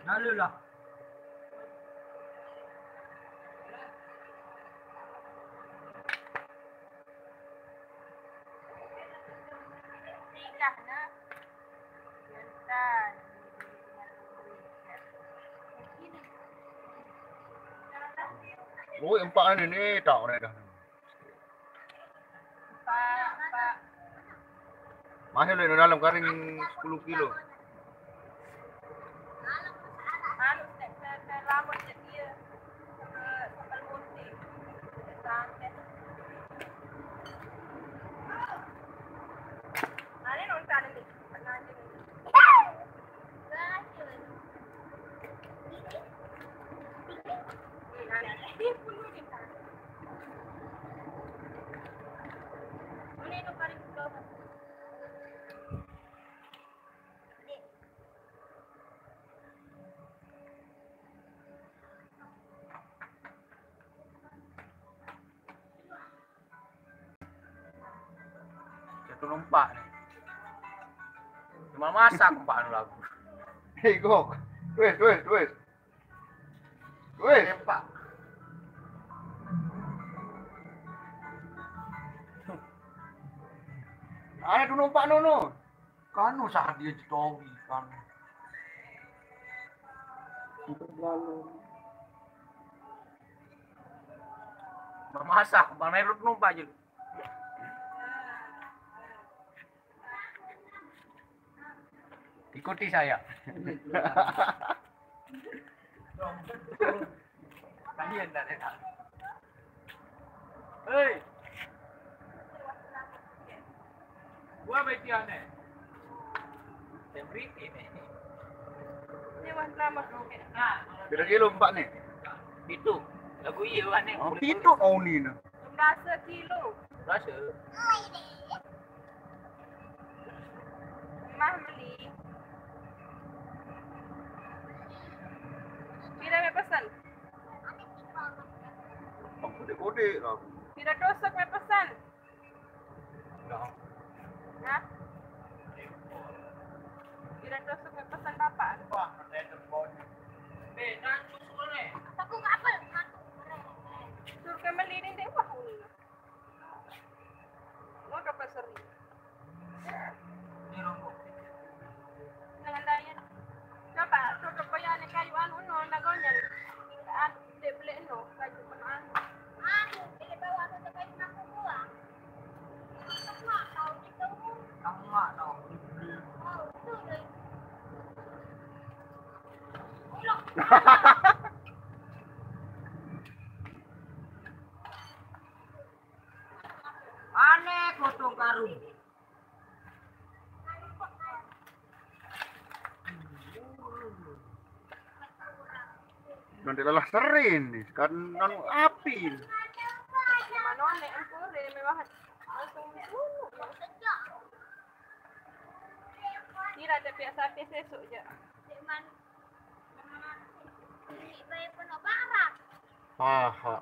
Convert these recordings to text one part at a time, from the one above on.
Lalu lah. Oh, empat ni tak orang dah. Masih lagi dalam karing 10 kilo. Satu numpak ni. Cuma masak numpak ni lagu. Hei, go. Twist. Nampak. Ada tu numpak no. Kanu saat dia jetogi kan. Memasak, bang Nairut numpak je. Ikuti saya. Kalian dah ada. Hei. Gua baca ni. Tembriti ni. Ni warna masuk. Berapa kilo empat ni? Itu. Lagu iya kan ni. Oh, itu kau ni na. 11 kilo. Rasa. Mah beli. Pira me pesan? Kode lah. Pira dosok me pesan? Dah. Ha? Pira dosok me pesan bapak? Wah, ada telepon. Nak susu ni. Aku ngapel, suruh ke beli ni deh wah ni. Mau ke pasar ni? Ni rokok. Jangan daya. Coba, tutup kaya ni kayu anu no, nagonyan. Anu, dia beli no, kayu mana? Anu, ini bawa tutup kayu nak buang. Mak tahu gitu. Mak tahu. Oh, tu deh. Aneh potong karung. Nanti lelah serin ni. Kan anu api. Mana ane empur dia mewah. Langsung dulu. Kira tapi sampai sesuk je.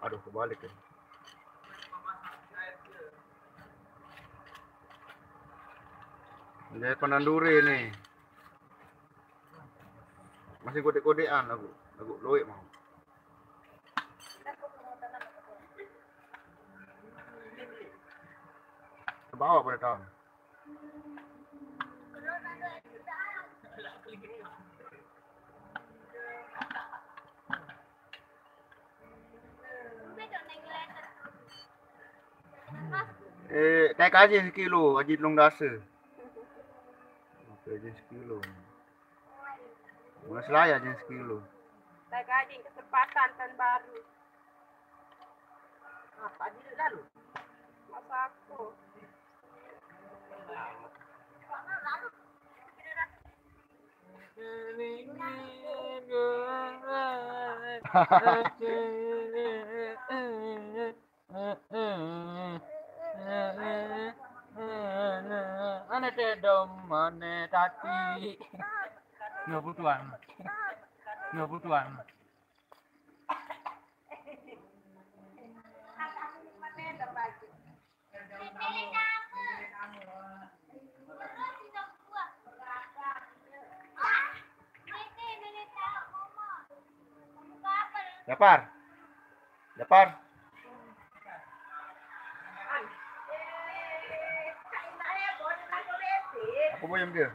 Aduh kebalik ni. Jadi penanduri ni. Masih kode-kodean aku loik mau. Ke bawah pada tahun. Tak kaji sekilo, kaji telung dasa. Kaji sekilo. Mula selaya je sekilo. Tak gaji kesempatan tahun baru. Apa dia lalu? Masa aku. Ane tedom, ane tati. Nggak butuhan. Nggak butuhan. Dapar. Dapar. Apa boyam dia?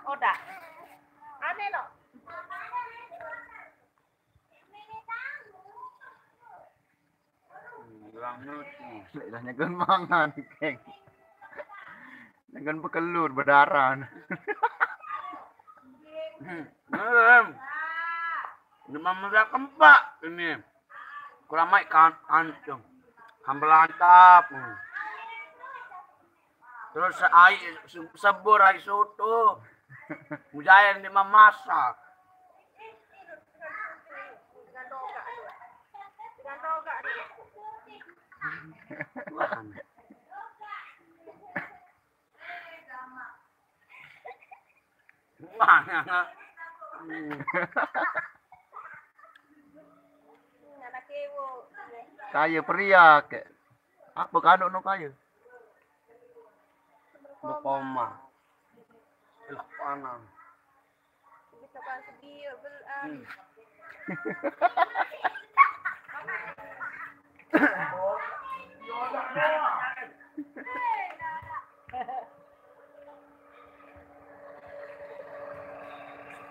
Oh dah. Aneh loh. Lah nyagan mangan keng. Nyagan bekelur berdarah. Demam merah kempak ini. Kurang maik kan ancung. Hambelantap. Terus air sebur air soto. Mujayan di memasak. Dengan rogak dia. Mana? Anak kewo. Kaya pria ke. Apa kanuk no kaya? Bekoma. Lah panan. Bisa kan sedia belan.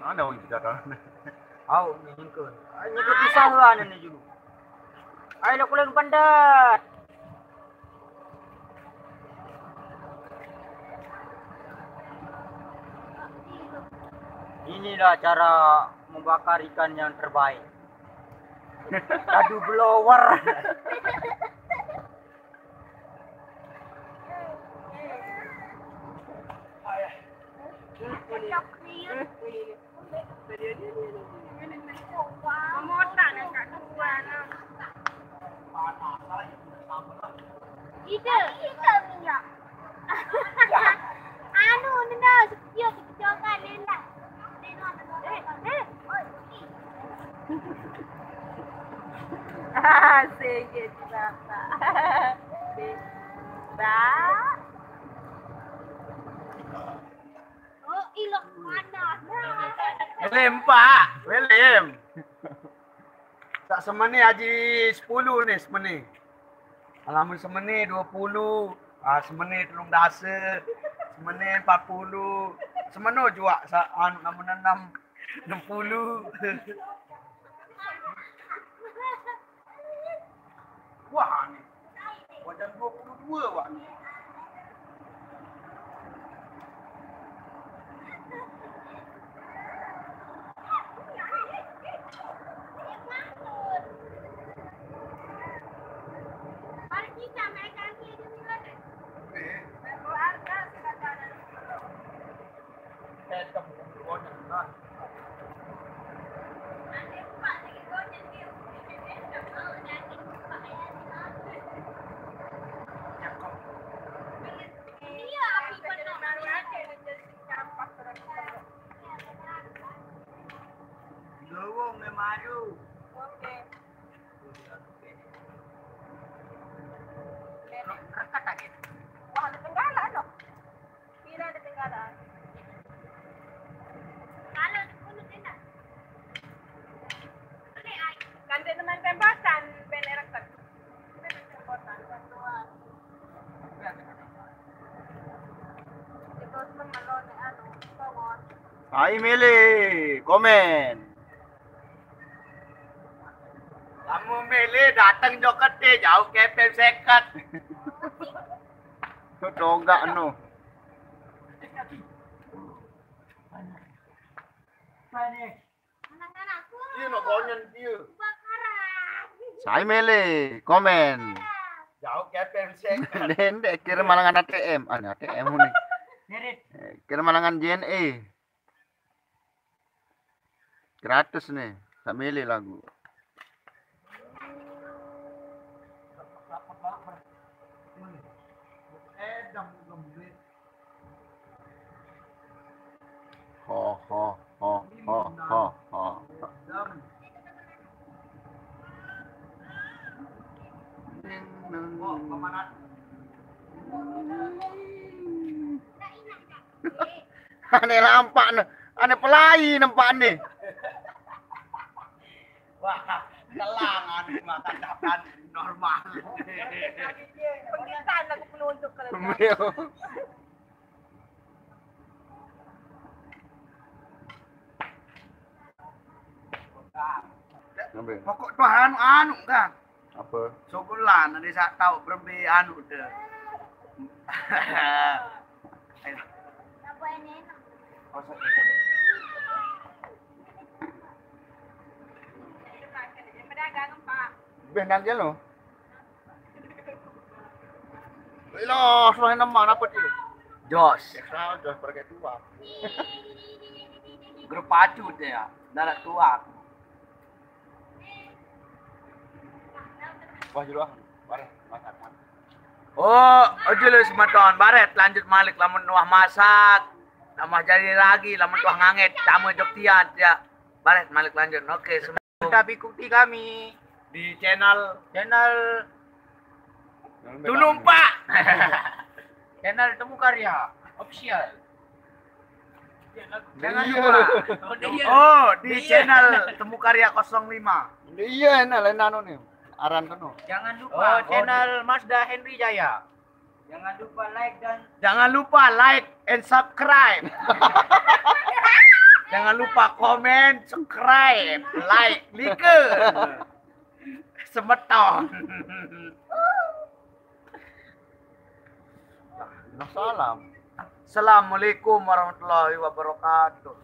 Ada orang bicara. Au nyengkeun. Nyengkeun pisang lah ini dulu. Ayo kulen pandat. Inilah cara membakar ikan yang terbaik. Kadu blower. Memotak nak kat tuan. Ida minyak. Anu nenda setia kecokan nenda. Sikit bapa. Bak. Oh, ilah panas. Welem pak, welem. Tak semene haji 10 ni semene. Alamun semene 20, semene 3 dasa, semene 40. Semeno juga anu namun 60. Wah ni. Wajan 22 wak ni. Wong maju. Oke. Rekat lagi. Wah, ada tenggala no. Kira ada tenggala. Kalau di puno din na. Kante naman pembasan, penerakat. Pembasan, bantuan. Terus memalon ano, bawon. Ayo milih, komen. Kamu milih datang joket deh, jauh kepem sekat. Tonggak anu. Anak-anak aku. Dia nak konyen dia. Bakaran. Saya milih, komen. Jauh kepem sekat. Dendek kira malangan ATM. Ah, ATM nih. Nirit. Kira malangan JNE. Gratis nih. Saya milih lagu. Ho ho ho ho ho ho. Aneh nampak nih. Aneh pelai nampak nih. Wah, kelangan makan dapat normal. Pengkitaan aku penunjuk kalau Pokok tuh anu kan. Apa? Sokulan ada sak tahu berbe anu deh. Apa ini? Pedagang Pak. Bendang dia lo. Lo, selain nama apa dia? Jos, Ekstra jos pergi tua. grup pacu deh ya. Darat tua. Wah, jual. Bareng masak. Oh, ojo lu sematon baret lanjut malik lamun wah masak. Nama jadi lagi lamun tuah nganget tamu joktian ya. Baret malik lanjut. Oke, Tapi ikuti kami di channel Tunumpak channel Temu Karya official. Jangan lupa. Oh, di channel Temu Karya 05. Iya, enak lain anu nih. Aran kono. Jangan lupa channel Mazda Henry Jaya. Jangan lupa like and subscribe. Jangan lupa komen, subscribe, like, semeton. Nah, salam. Assalamualaikum warahmatullahi wabarakatuh.